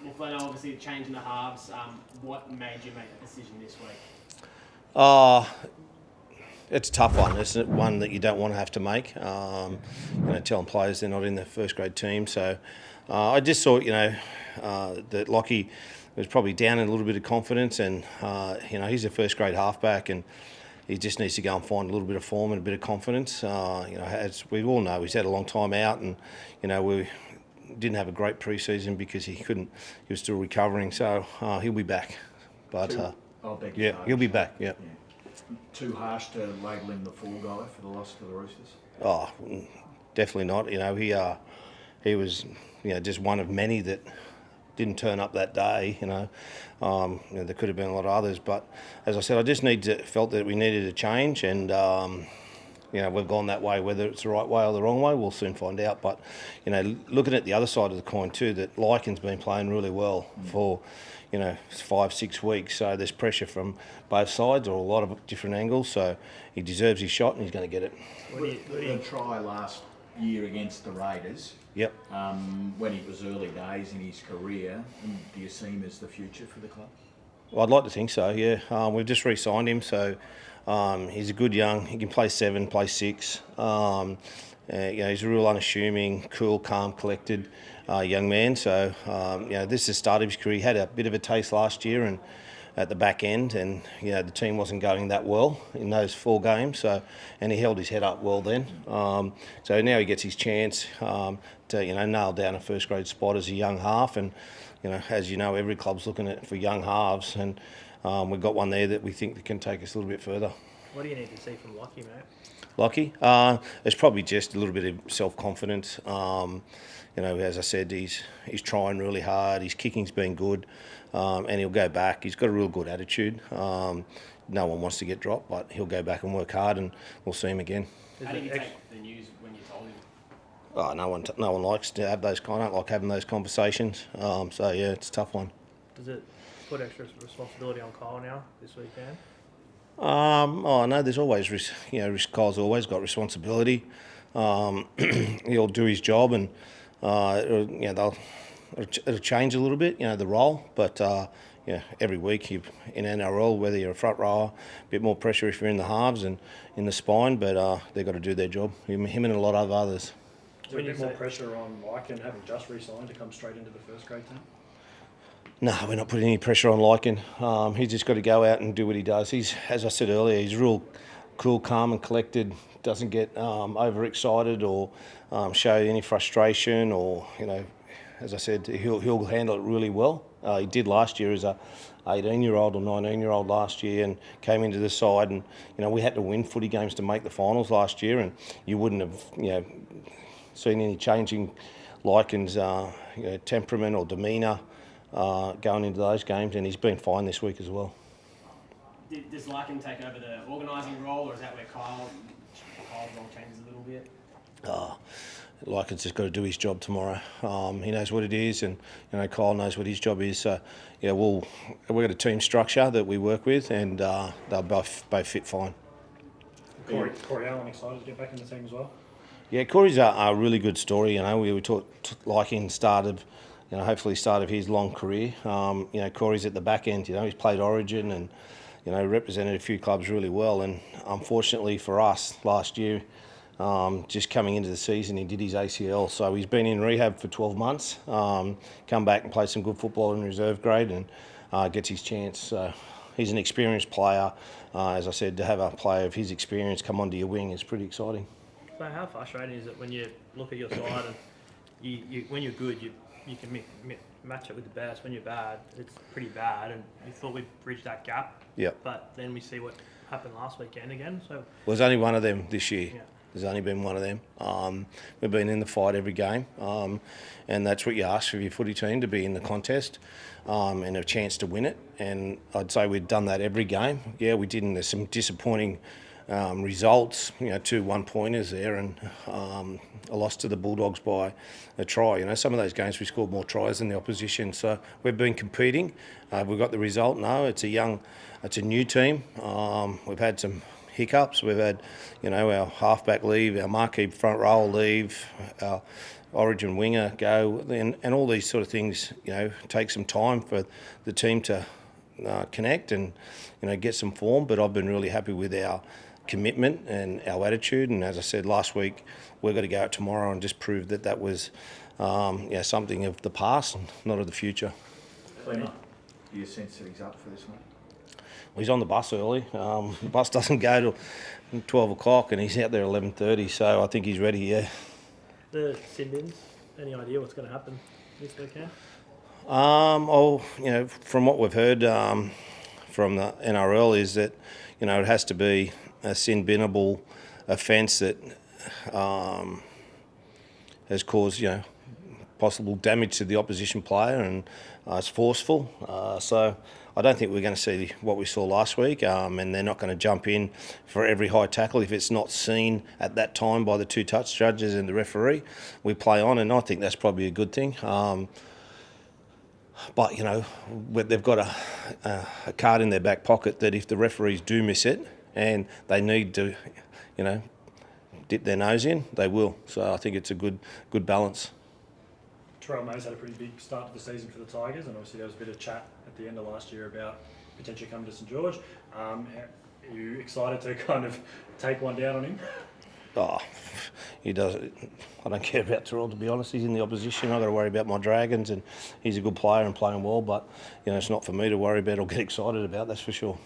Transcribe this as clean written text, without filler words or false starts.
Well, Flano, obviously changing the halves. What made you make that decision this week? Uh, it's a tough one. It's one that you don't want to have to make. Telling players they're not in the first grade team. So I just thought, that Lockie was probably down in a little bit of confidence, and he's a first grade halfback, and he just needs to go and find a little bit of form and a bit of confidence. As we all know, he's had a long time out, and we didn't have a great pre-season because he was still recovering. So he'll be back. But he'll be back. Yeah. Too harsh to label him the fall guy for the loss to the Roosters? Oh, definitely not. He was just one of many that didn't turn up that day. There could have been a lot of others, but as I said, I just felt that we needed a change, and we've gone that way. Whether it's the right way or the wrong way, we'll soon find out. But looking at the other side of the coin too, that Lycan's been playing really well for 5-6 weeks. So there's pressure from both sides or a lot of different angles. So he deserves his shot, and he's going to get it. The try last year against the Raiders. Yep. When it was early days in his career, do you see him as the future for the club? Well, I'd like to think so. Yeah. We've just re-signed him, so he's a good young. He can play 7, play 6. He's a real unassuming, cool, calm, collected young man. So this is the start of his career. He had a bit of a taste last year and at the back end, and the team wasn't going that well in those 4 games. So, and he held his head up well then. So now he gets his chance to nail down a first grade spot as a young half. And as you know, every club's looking for young halves, and we've got one there that we think that can take us a little bit further. What do you need to see from Lockie, mate? Lockie, it's probably just a little bit of self-confidence. As I said, he's trying really hard. His kicking's been good, and he'll go back. He's got a real good attitude. No one wants to get dropped, but he'll go back and work hard, and we'll see him again. How did you take the news when you told him? No one likes to have those kind. I don't like having those conversations. So yeah, it's a tough one. Does it put extra responsibility on Kyle now this weekend? No, there's always Kyle's always got responsibility. He'll do his job, and it'll change a little bit, the role. But every week in NRL, whether you're a front rower, a bit more pressure if you're in the halves and in the spine. But they've got to do their job. Him and a lot of others. Is there a bit more pressure on Lycan having just re-signed to come straight into the first grade team? No, we're not putting any pressure on Lycan. He's just got to go out and do what he does. As I said earlier, he's real cool, calm and collected, doesn't get overexcited or show any frustration, or, as I said, he'll handle it really well. He did last year as a 18-year-old or 19-year-old last year, and came into the side, and we had to win footy games to make the finals last year, and you wouldn't have seen any changing Lycan's temperament or demeanour going into those games, and he's been fine this week as well. Does Larkin take over the organising role, or is that where Kyle's role changes a little bit? Larkin's just got to do his job tomorrow. He knows what it is, and Kyle knows what his job is. So we've got a team structure that we work with, and they'll both fit fine. Corey Allen excited to get back in the team as well? Yeah, Corey's a really good story. We taught Larkin started. Hopefully start of his long career. Corey's at the back end. He's played Origin and represented a few clubs really well. And unfortunately for us, last year, just coming into the season, he did his ACL. So he's been in rehab for 12 months. Come back and play some good football in reserve grade, and gets his chance. So he's an experienced player. As I said, to have a player of his experience come onto your wing is pretty exciting. So how frustrating is it when you look at your side and you when you're good, you can match it with the best. When you're bad, it's pretty bad, and we thought we'd bridge that gap. Yep. But then we see what happened last weekend again. So there's only one of them this year. Yeah. There's only been one of them. We've been in the fight every game, and that's what you ask for your footy team, to be in the contest and a chance to win it. And I'd say we've done that every game. Yeah, we didn't. There's some disappointing results, 2 1-pointers there, and a loss to the Bulldogs by a try. Some of those games we scored more tries than the opposition. So we've been competing. We've got the result. No, it's a new team. We've had some hiccups. We've had, our halfback leave, our marquee front row leave, our origin winger go, and all these sort of things, take some time for the team to connect and, get some form. But I've been really happy with our commitment and our attitude. And as I said last week, we've got to go out tomorrow and just prove that was something of the past and not of the future. Flano, do you sense that he's up for this one? He's on the bus early. The bus doesn't go till 12 o'clock and he's out there at 11:30, so I think he's ready, yeah. The Sin-Bins, any idea what's going to happen this weekend? From what we've heard from the NRL is that, it has to be a sin-binnable offence that has caused, possible damage to the opposition player, and it's forceful. So I don't think we're going to see what we saw last week, and they're not going to jump in for every high tackle if it's not seen at that time by the two touch judges and the referee. We play on, and I think that's probably a good thing. But, they've got a card in their back pocket that if the referees do miss it and they need to, dip their nose in, they will. So I think it's a good balance. Terrell May's had a pretty big start to the season for the Tigers, and obviously there was a bit of chat at the end of last year about potentially coming to St George. Are you excited to kind of take one down on him? Oh, he does. I don't care about Terrell, to be honest. He's in the opposition. I've got to worry about my Dragons, and he's a good player and playing well. But it's not for me to worry about or get excited about. That's for sure.